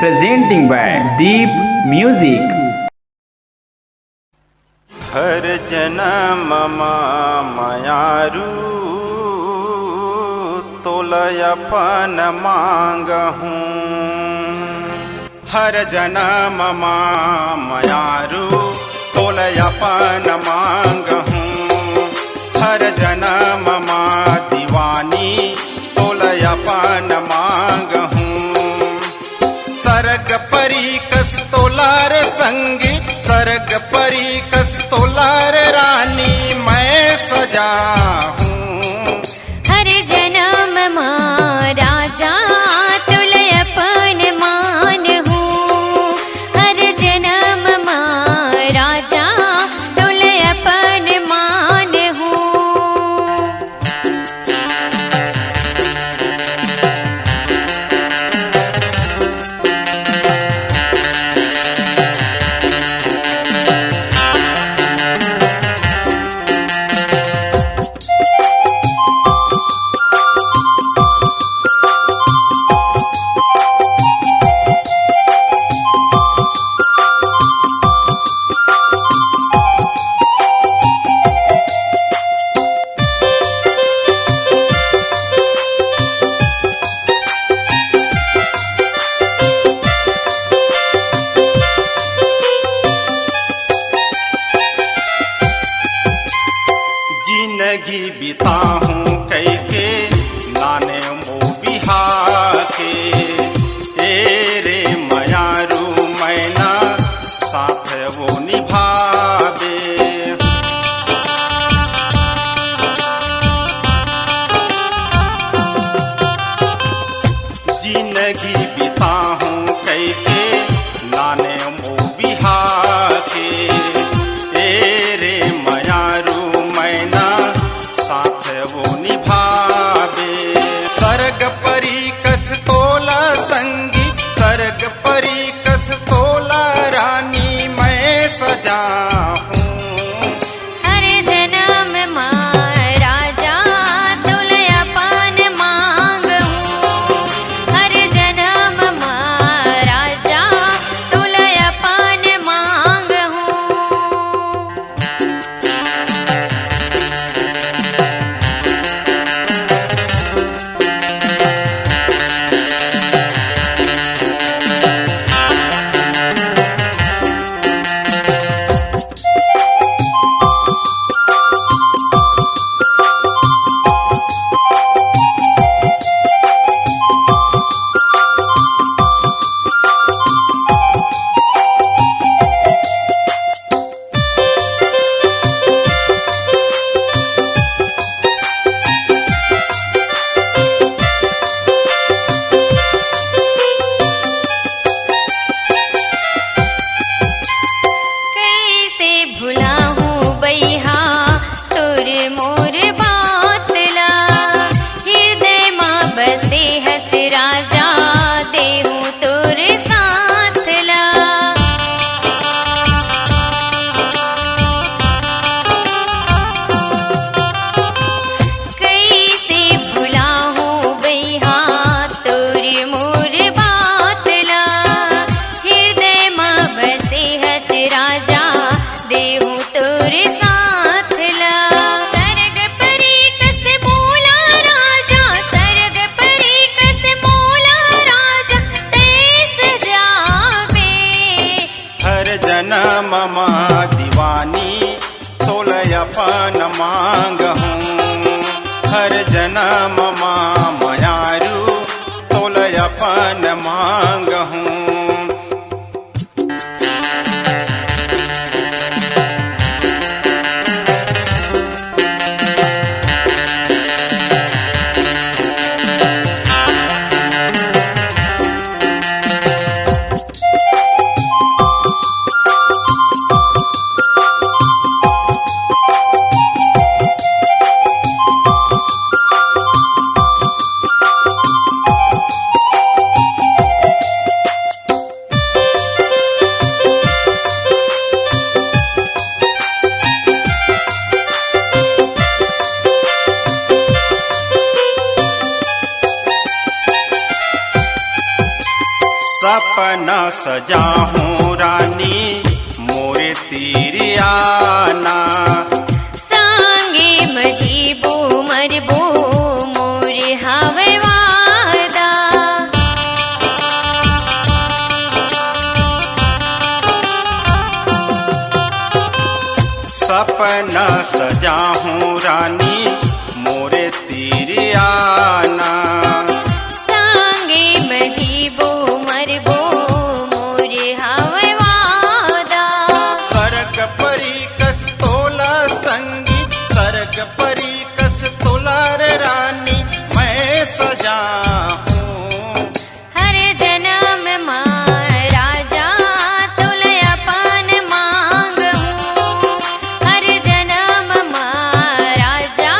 presenting by Deep Music. हर जन्म मायारू तोलयपन मांगहूँ। हर जन्म मायारू तोलयपन मांगहूँ। हर जन्म दीवानी तोलयपन मांगहूँ। सरग परी कस्तोलार संगी, सरग परी कस्तोलार रानी मैं सजा हूँ। हर जन्म माँ राजा तुलयपन मान हूँ। हर जन्म माँ राजा तुलयपन मान हूँ। जिंदगी बिता हूँ कई के नाने मो बिहा के। ए रे मयारू मैना साथ वो निभावे। जिंदगी बिता हूँ कई के नाने मो बिहा के। ए रे मयारू मैना साथ वो निभावे। सरग परी कस तोला संगी, सरग परी कस तोला रानी मैं सजा हूँ। हर जन्म माँ राजा तुलयपन मांग हूँ। हर जन्म माँ राजा तुलयपन मांग हूँ। कैसे भुला हूँ बैहा तोर मोर बातला। हृदय माँ बसे हच राजा देहूँ तोर साथला। कैसे भुला हूँ बैहा तोर मोर बातला। हृदय माँ बसे हच राजा देहूँ तोर साथला। सरग परी कस मोला राजा, सरग परी कस मोला राजा तेस जावे। हर जन्म दीवानी तोलयपन मांगहूँ। हर जन्म मयारू तोलयपन मांगहूँ। सपना सजाहूं रानी मोरे तीरियाना सांगे मजीबो मरबो मोर हवे वादा सपना सजाहूं रानी मोरे तीरियाना सांगे मजीबो मरबो मोर हवे वादा सरग परी कस तोला संगी सरग परी कस तोला रे रानी मैं सजा हूँ हर जन्म मां राजा तुलय अपन मांग हूँ हर जन्म मां राजा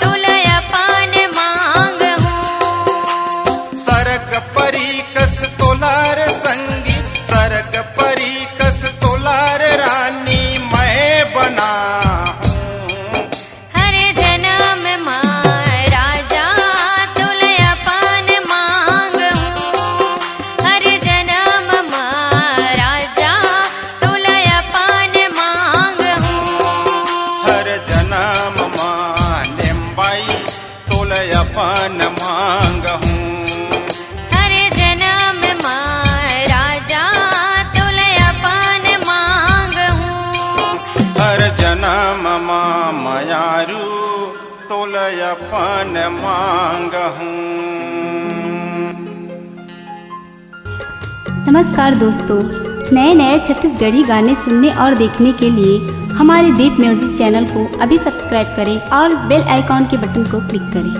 तुलय अपन मांग हूँ सरग परी कस तोला रे संगी सरग परी कस तोला रे रानी मैं बना हूँ हर जन्म मां राजा तुलय अपन मांग हूँ हर जन्म मां राजा तुलय अपन मांग हूँ हर जन्म माने बाई तोले अपन मांग हूँ हर जन्म मां राजा तुलय अपन मांग हूँ हर जन्म मायारू तोले अपन मांग हूँ। नमस्कार दोस्तों, नए नए छत्तीसगढ़ी गाने सुनने और देखने के लिए हमारे दीप म्यूजिक चैनल को अभी सब्सक्राइब करें और बेल आइकॉन के बटन को क्लिक करें।